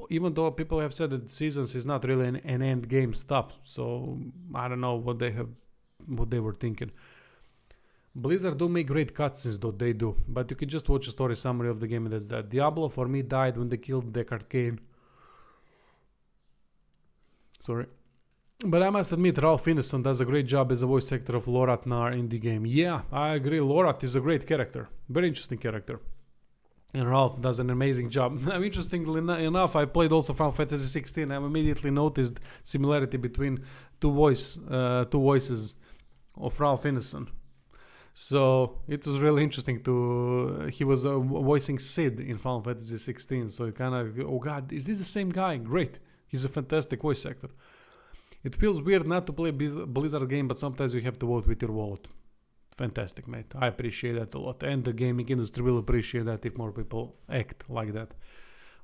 even though people have said that seasons is not really an end game stuff. So I don't know what they were thinking. Blizzard do make great cutscenes, though they do, but you can just watch a story summary of the game and that's that. Diablo for me died when they killed Deckard Cain. Sorry. But I must admit, Ralph Ineson does a great job as a voice actor of Lorat Nar in the game. Yeah, I agree, Lorat is a great character. Very interesting character. And Ralph does an amazing job. Interestingly enough, I played also Final Fantasy 16. I've immediately noticed similarity between two voices of Ralph Ineson. So it was really interesting to. He was voicing Sid in Final Fantasy 16. So it kind of, oh god, is this the same guy? Great, he's a fantastic voice actor. It feels weird not to play a Blizzard game, but sometimes you have to vote with your wallet. Fantastic, mate. I appreciate that a lot. And the gaming industry will appreciate that if more people act like that.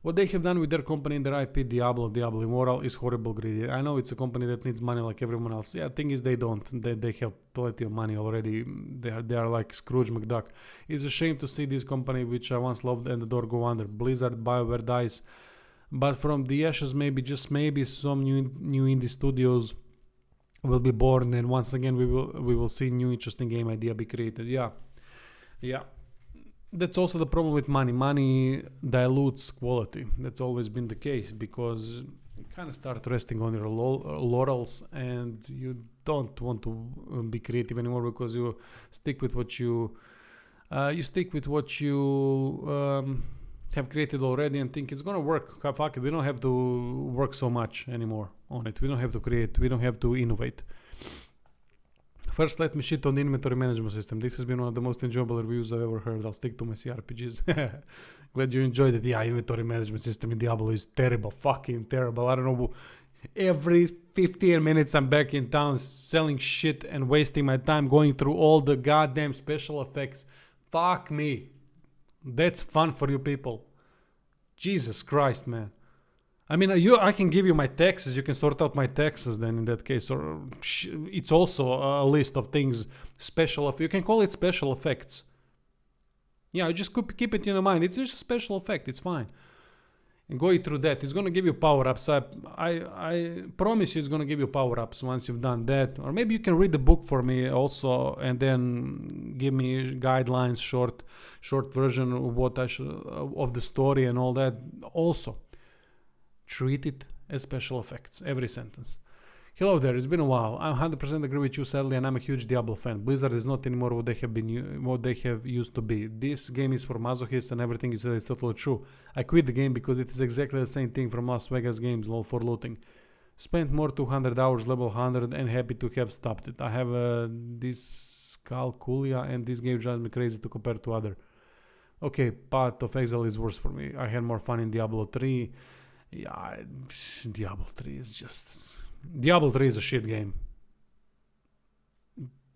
What they have done with their company and their IP, Diablo Immortal, is horrible greedy. I know it's a company that needs money like everyone else. Yeah, thing is they don't. They have plenty of money already. They are like Scrooge McDuck. It's a shame to see this company, which I once loved and adored, go under. Blizzard, BioWare, DICE. But from the ashes, maybe, just maybe, some new indie studios will be born, and once again we will see new interesting game idea be created. Yeah. That's also the problem with money. Money dilutes quality. That's always been the case, because you kind of start resting on your laurels, and you don't want to be creative anymore, because you stick with what you have created already and think it's gonna work. Fuck it, we don't have to work so much anymore on it. We don't have to create, we don't have to innovate. First, let me shit on the inventory management system. This has been one of the most enjoyable reviews I've ever heard. I'll stick to my CRPGs. Glad you enjoyed it. Yeah, inventory management system in Diablo is terrible. Fucking terrible. I don't know. Every 15 minutes I'm back in town selling shit and wasting my time going through all the goddamn special effects. Fuck me. That's fun for you people. Jesus Christ, man. I mean, I can give you my taxes. You can sort out my taxes then in that case. Or it's also a list of things special. You can call it special effects. Yeah, just keep it in your mind. It's just a special effect. It's fine. And going through that, it's going to give you power-ups. I promise you it's going to give you power-ups once you've done that. Or maybe you can read the book for me also and then give me guidelines, short version of what I should, of the story and all that. Also, treat it as special effects, every sentence. Hello there, it's been a while. I 100% agree with you, sadly, and I'm a huge Diablo fan. Blizzard is not anymore what they have used to be. This game is for masochists, and everything you said is totally true. I quit the game because it is exactly the same thing from Las Vegas games, lol, for looting. Spent more 200 hours, level 100, and happy to have stopped it. I have this Calculia, and this game drives me crazy to compare to other. Okay, Path of Exile is worse for me. I had more fun in Diablo 3. Yeah, Diablo 3 is just... Diablo 3 is a shit game.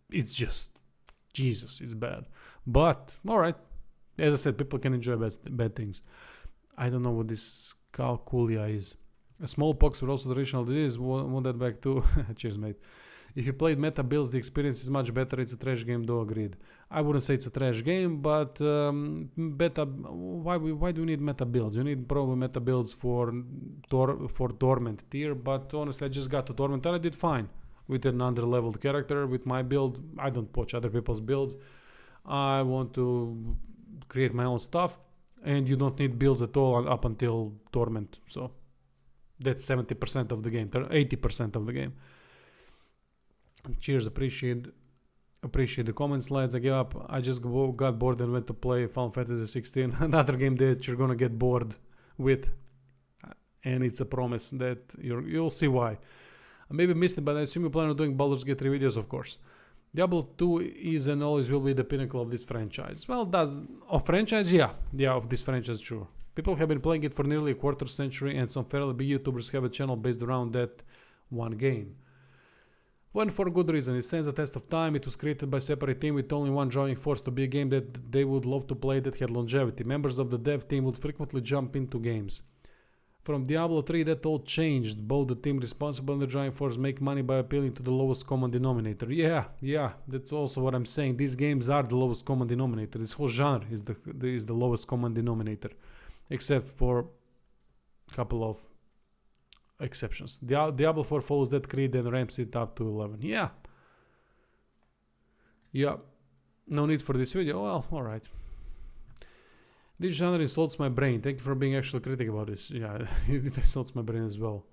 It's just... Jesus, it's bad. But, alright. As I said, people can enjoy bad things. I don't know what this Calculia is. A smallpox were also the traditional disease. Want that back too? Cheers, mate. If you played meta builds, the experience is much better. It's a trash game, though, agreed. I wouldn't say it's a trash game, but why do you need meta builds? You need probably meta builds for Torment tier, but honestly, I just got to Torment and I did fine with an under-leveled character. With my build, I don't watch other people's builds. I want to create my own stuff, and you don't need builds at all up until Torment. So that's 70% of the game, 80% of the game. Cheers, appreciate the comments, lads. I gave up. I just got bored and went to play Final Fantasy 16. Another game that you're gonna get bored with, and it's a promise that you'll see why. I maybe missed it, but I assume you plan on doing Baldur's Gate 3 videos, of course. Diablo 2 is and always will be the pinnacle of this franchise. Well, franchise? Yeah, of this franchise, sure. People have been playing it for nearly a quarter century, and some fairly big YouTubers have a channel based around that one game. One for good reason. It stands the test of time. It was created by a separate team with only one driving force to be a game that they would love to play that had longevity. Members of the dev team would frequently jump into games. From Diablo 3 that all changed. Both the team responsible and the driving force make money by appealing to the lowest common denominator. Yeah, that's also what I'm saying. These games are the lowest common denominator. This whole genre is the lowest common denominator. Except for a couple of exceptions. Diablo 4 follows that creed and ramps it up to 11. Yeah. No need for this video. Well, alright. This genre insults my brain. Thank you for being actually critical about this. Yeah, it insults my brain as well.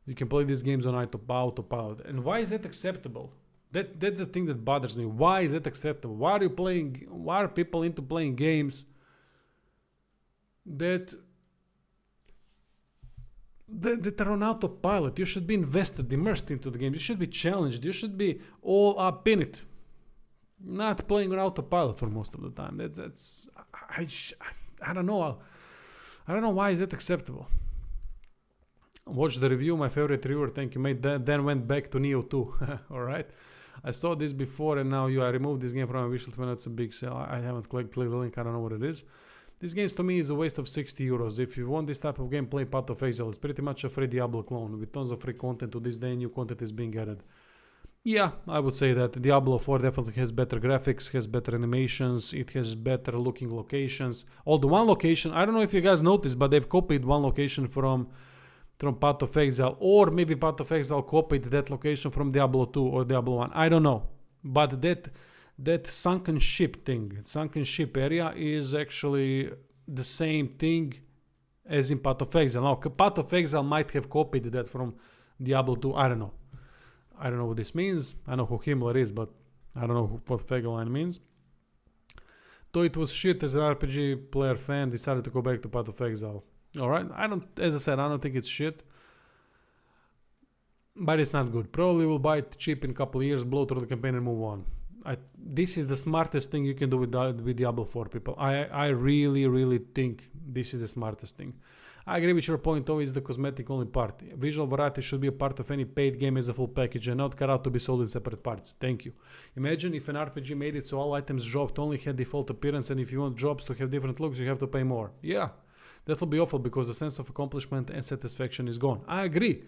You can play these games on autopilot. And why is that acceptable? That's the thing that bothers me. Why is that acceptable? Why are people into playing games that are on autopilot. You should be invested, immersed into the game. You should be challenged. You should be all up in it. Not playing on autopilot for most of the time. I don't know. I don't know why is that acceptable. Watch the review. My favorite reviewer, thank you, mate. Then went back to Neo 2. All right. I saw this before, and now I removed this game from my wishlist when it's a big sale. I haven't clicked the link. I don't know what it is. This game to me is a waste of 60 euros. If you want this type of game, play Path of Exile. It's pretty much a free Diablo clone with tons of free content. To this day, new content is being added. Yeah, I would say that Diablo 4 definitely has better graphics, has better animations, it has better looking locations. Although one location, I don't know if you guys noticed, but they've copied one location from Path of Exile, or maybe Path of Exile copied that location from Diablo 2 or Diablo 1. I don't know. But that sunken ship thing, sunken ship area is actually the same thing as in Path of Exile. Now, Path of Exile might have copied that from Diablo 2. I don't know. I don't know what this means. I know who Himmler is, but I don't know what Fegelein means. Though it was shit as an RPG player fan, decided to go back to Path of Exile. Alright, as I said, I don't think it's shit. But it's not good. Probably will buy it cheap in a couple of years, blow through the campaign and move on. This is the smartest thing you can do with Diablo 4, people. I really, really think this is the smartest thing. I agree with your point, though, it's the cosmetic only part. Visual variety should be a part of any paid game as a full package and not cut out to be sold in separate parts. Thank you. Imagine if an RPG made it so all items dropped only had default appearance, and if you want jobs to have different looks, you have to pay more. Yeah, that will be awful because the sense of accomplishment and satisfaction is gone. I agree.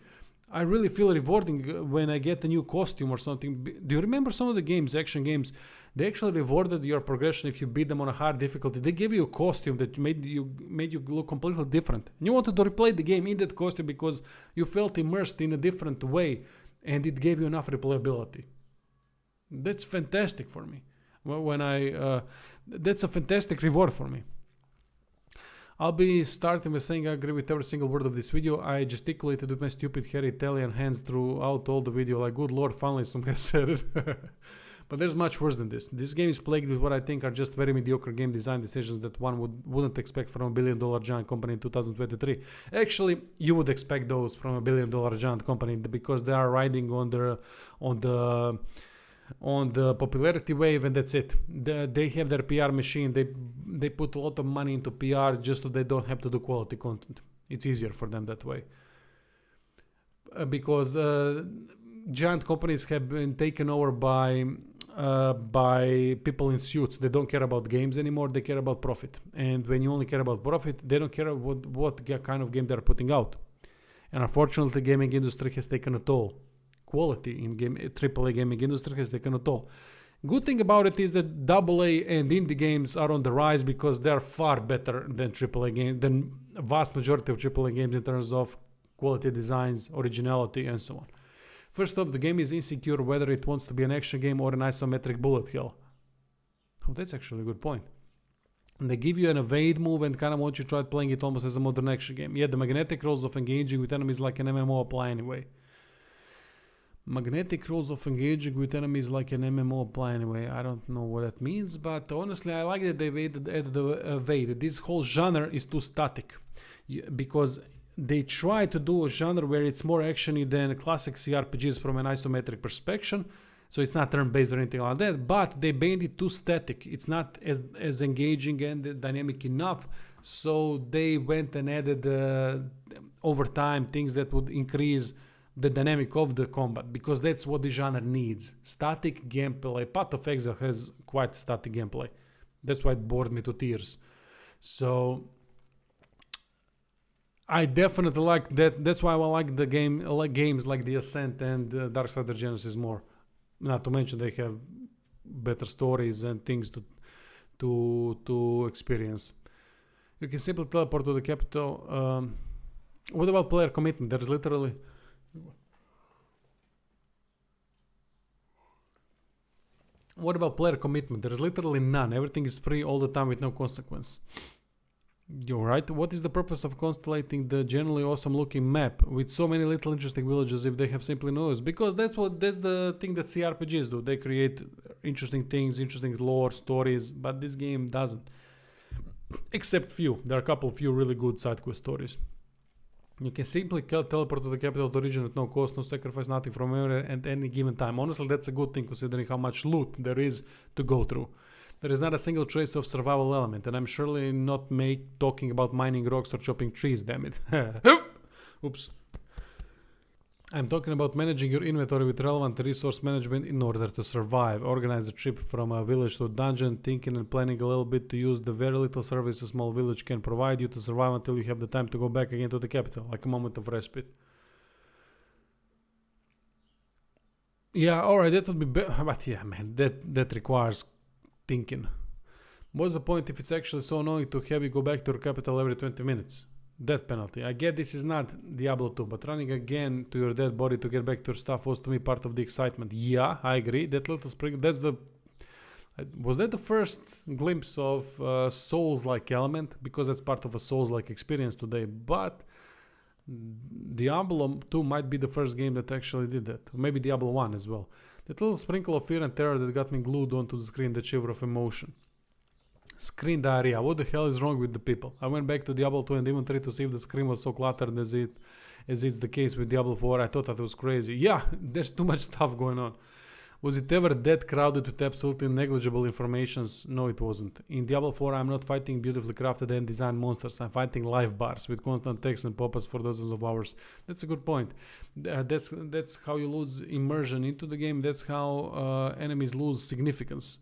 I really feel rewarding when I get a new costume or something. Do you remember some of the games, action games? They actually rewarded your progression if you beat them on a hard difficulty. They gave you a costume that made you look completely different. And you wanted to replay the game in that costume because you felt immersed in a different way, and it gave you enough replayability. That's fantastic for me. That's a fantastic reward for me. I'll be starting with saying I agree with every single word of this video. I gesticulated with my stupid hairy Italian hands throughout all the video, like, good lord, finally someone said it. But there's much worse than this. This game is plagued with what I think are just very mediocre game design decisions that one wouldn't expect from a billion-dollar giant company in 2023. Actually, you would expect those from a billion-dollar giant company because they are riding on the popularity wave, and that's it. They have their PR machine. They put a lot of money into PR just so they don't have to do quality content. It's easier for them that way. Because giant companies have been taken over by people in suits. They don't care about games anymore. They care about profit. And when you only care about profit, they don't care what kind of game they're putting out. And unfortunately, gaming industry has taken a toll. Quality in AAA gaming industry has taken a toll. Good thing about it is that AA and indie games are on the rise because they are far better than AAA games, than a vast majority of AAA games in terms of quality designs, originality, and so on. First off, the game is insecure whether it wants to be an action game or an isometric bullet hell. Oh, that's actually a good point. And they give you an evade move and kind of want you to try playing it almost as a modern action game. Yet the magnetic rules of engaging with enemies like an MMO apply anyway. Magnetic rules of engaging with enemies like an MMO apply anyway. I don't know what that means, but honestly, I like that they added the evade. This whole genre is too static because they try to do a genre where it's more actiony than classic CRPGs from an isometric perspective. So it's not turn-based or anything like that, but they made it too static. It's not as engaging and dynamic enough. So they went and added over time things that would increase the dynamic of the combat, because that's what the genre needs. Static gameplay. Path of Exile has quite static gameplay. That's why it bored me to tears. So I definitely like that. That's why I like the game, like games like The Ascent and Darksiders Genesis more. Not to mention they have better stories and things to experience. You can simply teleport to the capital. What about player commitment? There's literally... What about player commitment? There's literally none. Everything is free all the time with no consequence. You're right. What is the purpose of constellating the generally awesome looking map with so many little interesting villages if they have simply no use? Because that's the thing that CRPGs do. They create interesting things, interesting lore, stories, but this game doesn't. Except few. There are a couple few really good side quest stories. You can simply teleport to the capital of the region at no cost, no sacrifice, nothing from anywhere at any given time. Honestly, that's a good thing considering how much loot there is to go through. There is not a single trace of survival element, and I'm surely not talking about mining rocks or chopping trees, damn it. Oops. I'm talking about managing your inventory with relevant resource management in order to survive. Organize a trip from a village to a dungeon, thinking and planning a little bit to use the very little service a small village can provide you to survive until you have the time to go back again to the capital, like a moment of respite. Yeah, alright, that would be better, but yeah, man, that requires thinking. What's the point if it's actually so annoying to have you go back to your capital every 20 minutes? Death penalty. I get this is not Diablo 2, but running again to your dead body to get back to your stuff was to me part of the excitement. Yeah, I agree. That little spring, that's the... Was that the first glimpse of Souls-like element? Because that's part of a Souls-like experience today. But Diablo 2 might be the first game that actually did that. Maybe Diablo 1 as well. That little sprinkle of fear and terror that got me glued onto the screen, the shiver of emotion. Screen diarrhea. What the hell is wrong with the people? I went back to Diablo 2 and even tried to see if the screen was so cluttered as it's the case with Diablo 4. I thought that was crazy. Yeah, there's too much stuff going on. Was it ever that crowded with absolutely negligible informations? No, it wasn't. In Diablo 4, I'm not fighting beautifully crafted and designed monsters. I'm fighting live bars with constant text and pop-ups for dozens of hours. That's a good point. That's how you lose immersion into the game. That's how enemies lose significance.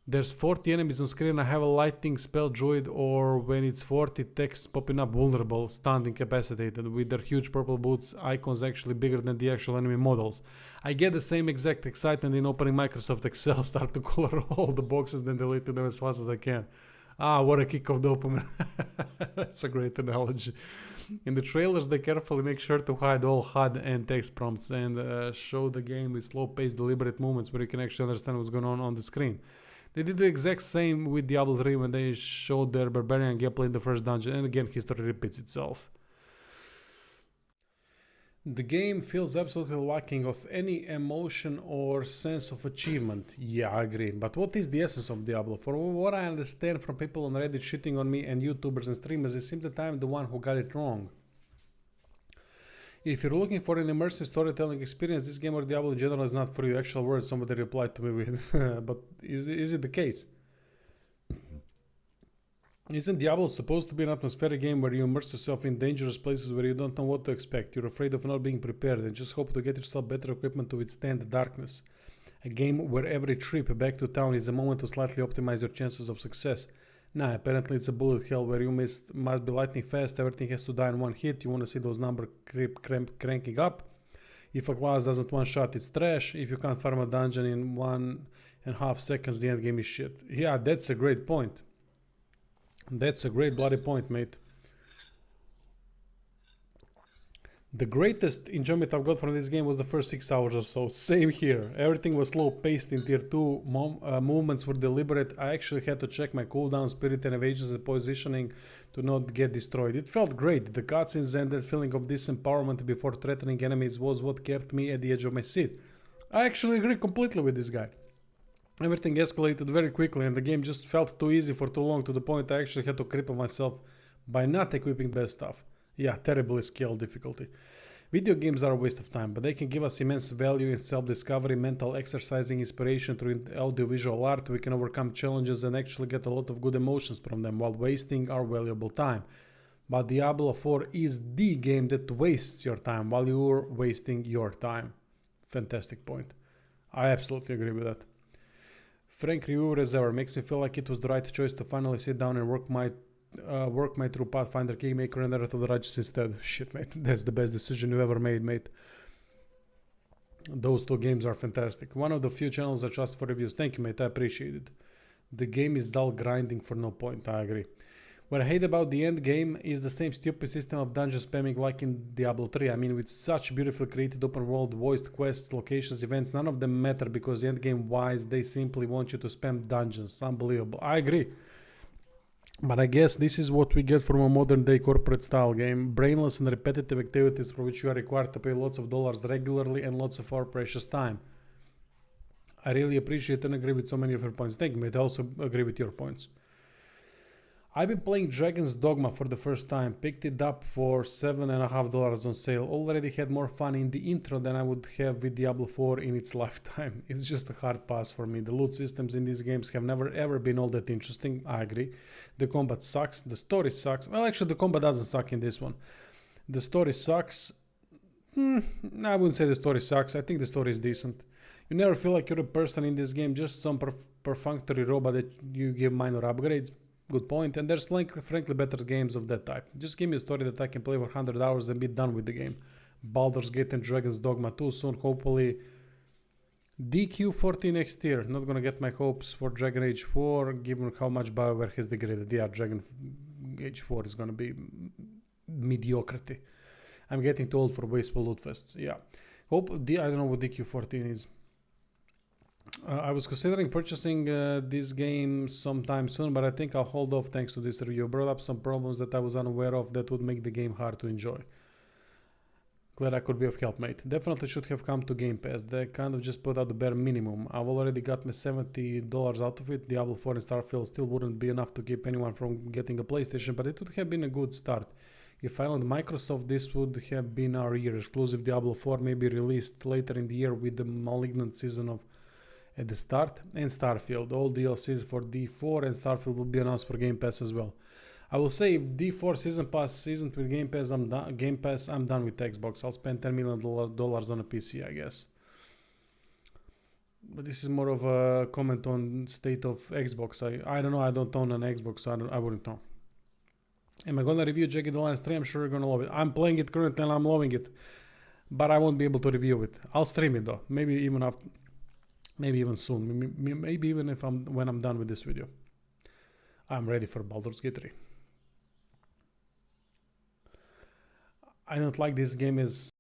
There's 40 enemies on screen. I have a lighting spell druid, or when it's 40 texts popping up, vulnerable, stunned, incapacitated, with their huge purple boots, icons actually bigger than the actual enemy models. I get the same exact excitement in opening Microsoft Excel, start to color all the boxes, then delete them as fast as I can. Ah, what a kick of dopamine. That's a great analogy. In the trailers, they carefully make sure to hide all HUD and text prompts and show the game with slow-paced, deliberate movements where you can actually understand what's going on the screen. They did the exact same with Diablo 3 when they showed their barbarian gameplay in the first dungeon, and again history repeats itself. The game feels absolutely lacking of any emotion or sense of achievement. Yeah, I agree. But what is the essence of Diablo? For what I understand from people on Reddit shitting on me and YouTubers and streamers, it seems that I'm the one who got it wrong. If you're looking for an immersive storytelling experience, this game or Diablo in general is not for you. Actual words somebody replied to me with. But is it the case? Isn't Diablo supposed to be an atmospheric game where you immerse yourself in dangerous places where you don't know what to expect? You're afraid of not being prepared and just hope to get yourself better equipment to withstand the darkness. A game where every trip back to town is a moment to slightly optimize your chances of success. Nah, apparently it's a bullet hell where you must be lightning fast, everything has to die in one hit, you want to see those numbers cranking up. If a class doesn't one shot, it's trash. If you can't farm a dungeon in 1.5 seconds, the end game is shit. Yeah, that's a great point. That's a great bloody point, mate. The greatest enjoyment I've got from this game was the first 6 hours or so. Same here. Everything was slow paced in tier 2. Movements were deliberate. I actually had to check my cooldown, spirit and evasions and positioning to not get destroyed. It felt great. The cutscenes and that feeling of disempowerment before threatening enemies was what kept me at the edge of my seat. I actually agree completely with this guy. Everything escalated very quickly and the game just felt too easy for too long, to the point I actually had to cripple myself by not equipping the best stuff. Yeah, terribly scaled difficulty. Video games are a waste of time, but they can give us immense value in self-discovery, mental exercising, inspiration through audiovisual art. We can overcome challenges and actually get a lot of good emotions from them while wasting our valuable time. But Diablo 4 is the game that wastes your time while you're wasting your time. Fantastic point. I absolutely agree with that. Frank reviewer as ever makes me feel like it was the right choice to finally sit down and work my through Pathfinder, Kingmaker, and Wrath of the Righteous instead. Shit, mate, that's the best decision you ever made, mate. Those two games are fantastic. One of the few channels I trust for reviews. Thank you, mate, I appreciate it. The game is dull grinding for no point, I agree. What I hate about the end game is the same stupid system of dungeon spamming like in Diablo 3. I mean, with such beautifully created open world, voiced quests, locations, events, none of them matter because the end game wise, they simply want you to spam dungeons. Unbelievable. I agree. But I guess this is what we get from a modern day corporate style game. Brainless and repetitive activities for which you are required to pay lots of dollars regularly and lots of our precious time. I really appreciate and agree with so many of your points. Thank you, mate. I also agree with your points. I've been playing Dragon's Dogma for the first time. Picked it up for $7.50 on sale. Already had more fun in the intro than I would have with Diablo 4 in its lifetime. It's just a hard pass for me. The loot systems in these games have never ever been all that interesting. I agree. The combat sucks. The story sucks. Well, actually, the combat doesn't suck in this one. The story sucks. I wouldn't say the story sucks. I think the story is decent. You never feel like you're a person in this game, just some perfunctory robot that you give minor upgrades. Good point. And there's frankly better games of that type. Just give me a story that I can play for 100 hours and be done with the game. Baldur's Gate and Dragon's Dogma 2 soon, hopefully. DQ40 next year. Not gonna get my hopes for Dragon Age 4 given how much BioWare has degraded. Yeah, Dragon Age 4 is gonna be mediocrity. I'm getting too old for wasteful loot fests. Yeah. I don't know what DQ14 is. I was considering purchasing this game sometime soon, but I think I'll hold off thanks to this review. Brought up some problems that I was unaware of that would make the game hard to enjoy. Glad I could be of help, mate. Definitely should have come to Game Pass. They kind of just put out the bare minimum. I've already got my $70 out of it. Diablo 4 and Starfield still wouldn't be enough to keep anyone from getting a PlayStation, but it would have been a good start. If I owned Microsoft, this would have been our year. Exclusive Diablo 4 may be released later in the year with the Malignant season of at the start, and Starfield. All DLCs for D4 and Starfield will be announced for Game Pass as well. I will say if D4 Season Pass isn't with Game Pass, I'm done with Xbox. I'll spend $10 million on a PC, I guess. But this is more of a comment on state of Xbox. I don't know. I don't own an Xbox, so I wouldn't know. Am I gonna review Jagged Alliance 3? I'm sure you're gonna love it. I'm playing it currently and I'm loving it, but I won't be able to review it. I'll stream it though. Maybe even soon. Maybe even when I'm done with this video. I'm ready for Baldur's Gate 3. I don't like this game as